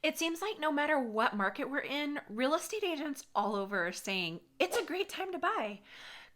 It seems like no matter what market we're in, real estate agents all over are saying it's a great time to buy.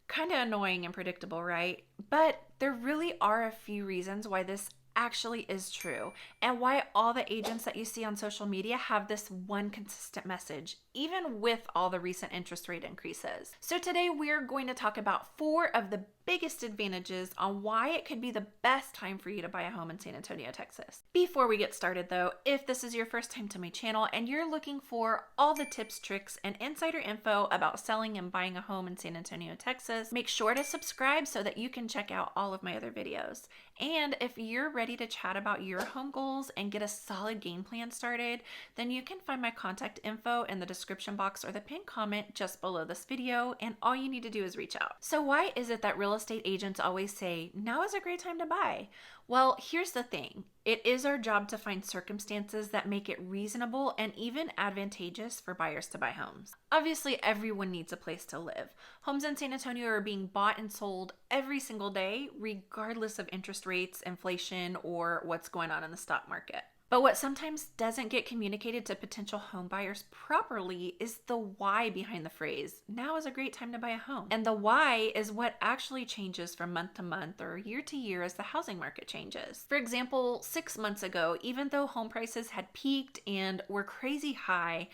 Kind of annoying and predictable, right? But there really are a few reasons why this actually is true and why all the agents that you see on social media have this one consistent message, even with all the recent interest rate increases. So today we're going to talk about 4 of the biggest advantages on why it could be the best time for you to buy a home in San Antonio, Texas. Before we get started though, if this is your first time to my channel and you're looking for all the tips, tricks, and insider info about selling and buying a home in San Antonio, Texas, make sure to subscribe so that you can check out all of my other videos. And if you're ready to chat about your home goals and get a solid game plan started, then you can find my contact info in the description box or the pinned comment just below this video, and all you need to do is reach out. So why is it that real estate agents always say, now is a great time to buy? Well, here's the thing. It is our job to find circumstances that make it reasonable and even advantageous for buyers to buy homes. Obviously, everyone needs a place to live. Homes in San Antonio are being bought and sold every single day, regardless of interest rates, inflation, or what's going on in the stock market. But what sometimes doesn't get communicated to potential home buyers properly is the why behind the phrase, now is a great time to buy a home. And the why is what actually changes from month to month or year to year as the housing market changes. For example, 6 months ago, even though home prices had peaked and were crazy high,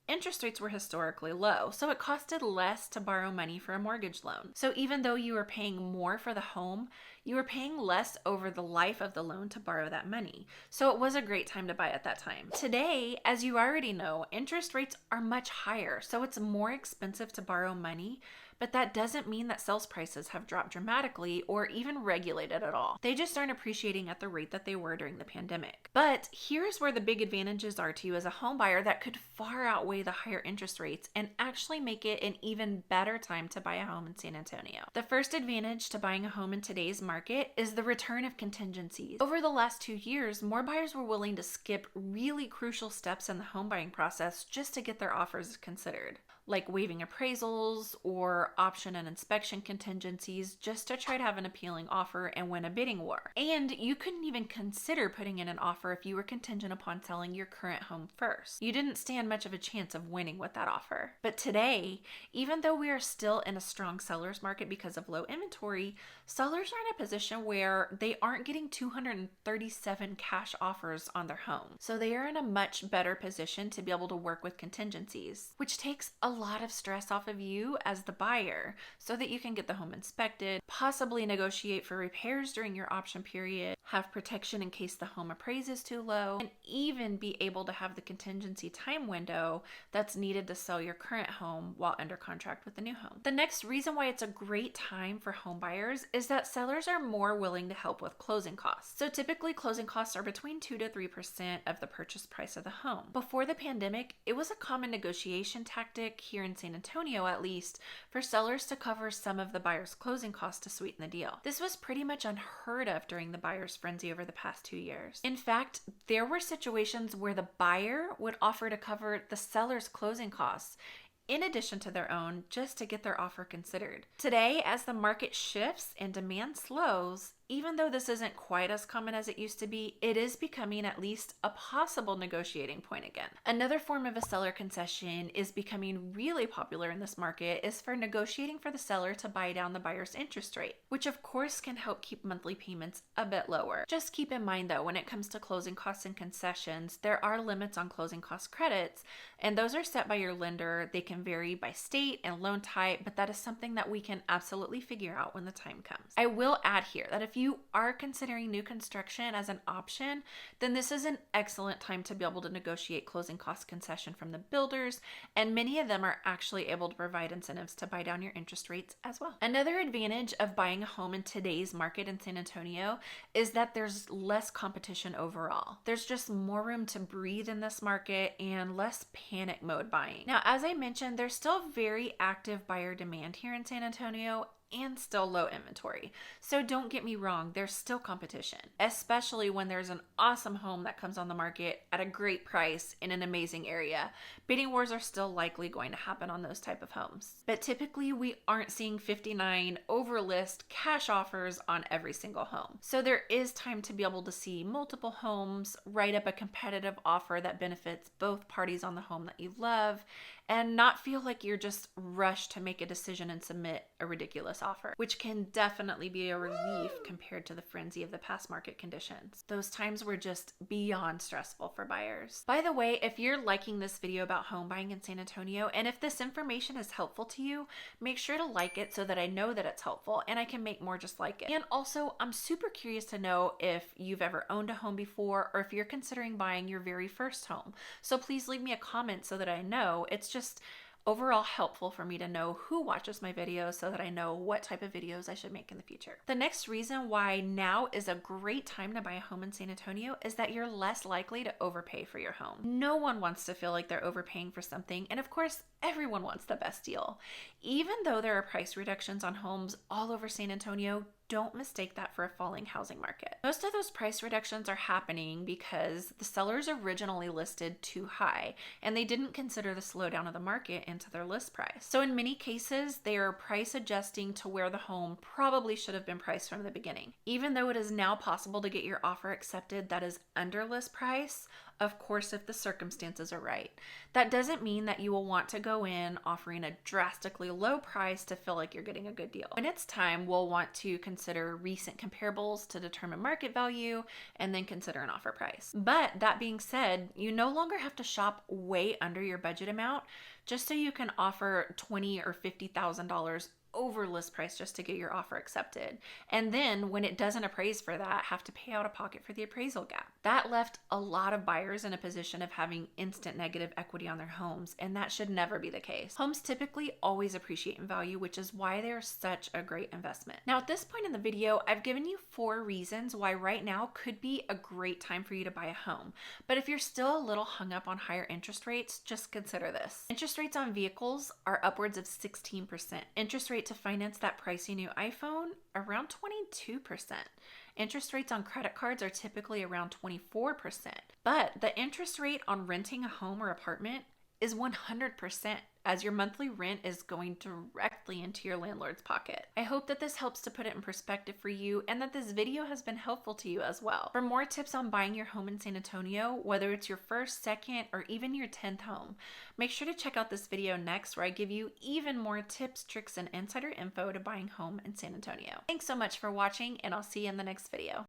interest rates were historically low, so it costed less to borrow money for a mortgage loan. So even though you were paying more for the home, you were paying less over the life of the loan to borrow that money. So it was a great time to buy at that time. Today, as you already know, interest rates are much higher, so it's more expensive to borrow money, but that doesn't mean that sales prices have dropped dramatically or even regulated at all. They just aren't appreciating at the rate that they were during the pandemic. But here's where the big advantages are to you as a home buyer that could far outweigh the higher interest rates and actually make it an even better time to buy a home in San Antonio. The first advantage to buying a home in today's market is the return of contingencies. Over the last 2 years, more buyers were willing to skip really crucial steps in the home buying process just to get their offers considered, like waiving appraisals or option and inspection contingencies just to try to have an appealing offer and win a bidding war. And you couldn't even consider putting in an offer if you were contingent upon selling your current home first. You didn't stand much of a chance of winning with that offer. But today, even though we are still in a strong seller's market because of low inventory, sellers are in a position where they aren't getting 237 cash offers on their home. So they are in a much better position to be able to work with contingencies, which takes a lot of stress off of you as the buyer so that you can get the home inspected, possibly negotiate for repairs during your option period, have protection in case the home appraises too low, and even be able to have the contingency time window that's needed to sell your current home while under contract with the new home. The next reason why it's a great time for home buyers is that sellers are more willing to help with closing costs. So typically closing costs are between 2 to 3% of the purchase price of the home. Before the pandemic, it was a common negotiation tactic here in San Antonio at least, for sellers to cover some of the buyer's closing costs to sweeten the deal. This was pretty much unheard of during the buyer's frenzy over the past 2 years. In fact, there were situations where the buyer would offer to cover the seller's closing costs in addition to their own just to get their offer considered. Today, as the market shifts and demand slows, even though this isn't quite as common as it used to be, it is becoming at least a possible negotiating point again. Another form of a seller concession is becoming really popular in this market is for negotiating for the seller to buy down the buyer's interest rate, which of course can help keep monthly payments a bit lower. Just keep in mind though, when it comes to closing costs and concessions, there are limits on closing cost credits, and those are set by your lender. They can vary by state and loan type, but that is something that we can absolutely figure out when the time comes. I will add here that if you are considering new construction as an option, then this is an excellent time to be able to negotiate closing cost concession from the builders, and many of them are actually able to provide incentives to buy down your interest rates as well. Another advantage of buying a home in today's market in San Antonio is that there's less competition overall. There's just more room to breathe in this market and less panic mode buying. Now, as I mentioned, there's still very active buyer demand here in San Antonio, and still low inventory. So don't get me wrong, there's still competition, especially when there's an awesome home that comes on the market at a great price in an amazing area. Bidding wars are still likely going to happen on those type of homes. But typically we aren't seeing 59 overlist cash offers on every single home. So there is time to be able to see multiple homes, write up a competitive offer that benefits both parties on the home that you love, and not feel like you're just rushed to make a decision and submit a ridiculous offer, which can definitely be a relief compared to the frenzy of the past market conditions. Those times were just beyond stressful for buyers. By the way, if you're liking this video about home buying in San Antonio, and if this information is helpful to you, make sure to like it so that I know that it's helpful and I can make more just like it. And also, I'm super curious to know if you've ever owned a home before or if you're considering buying your very first home. So please leave me a comment so that I know. It's just overall helpful for me to know who watches my videos so that I know what type of videos I should make in the future. The next reason why now is a great time to buy a home in San Antonio is that you're less likely to overpay for your home. No one wants to feel like they're overpaying for something, and of course, everyone wants the best deal. Even though there are price reductions on homes all over San Antonio, don't mistake that for a falling housing market. Most of those price reductions are happening because the sellers originally listed too high and they didn't consider the slowdown of the market into their list price. So in many cases, they are price adjusting to where the home probably should have been priced from the beginning. Even though it is now possible to get your offer accepted that is under list price, of course, if the circumstances are right. That doesn't mean that you will want to go in offering a drastically low price to feel like you're getting a good deal. When it's time, we'll want to consider recent comparables to determine market value and then consider an offer price. But that being said, you no longer have to shop way under your budget amount just so you can offer $20,000 or $50,000 over list price just to get your offer accepted. And then when it doesn't appraise for that, have to pay out of pocket for the appraisal gap. That left a lot of buyers in a position of having instant negative equity on their homes, and that should never be the case. Homes typically always appreciate in value, which is why they're such a great investment. Now, at this point in the video, I've given you 4 reasons why right now could be a great time for you to buy a home. But if you're still a little hung up on higher interest rates, just consider this. Interest rates on vehicles are upwards of 16%. Interest rate to finance that pricey new iPhone, around 22%. Interest rates on credit cards are typically around 24%. But the interest rate on renting a home or apartment is 100%, as your monthly rent is going directly into your landlord's pocket. I hope that this helps to put it in perspective for you and that this video has been helpful to you as well. For more tips on buying your home in San Antonio, whether it's your first, second, or even your 10th home, make sure to check out this video next where I give you even more tips, tricks, and insider info to buying home in San Antonio. Thanks so much for watching, and I'll see you in the next video.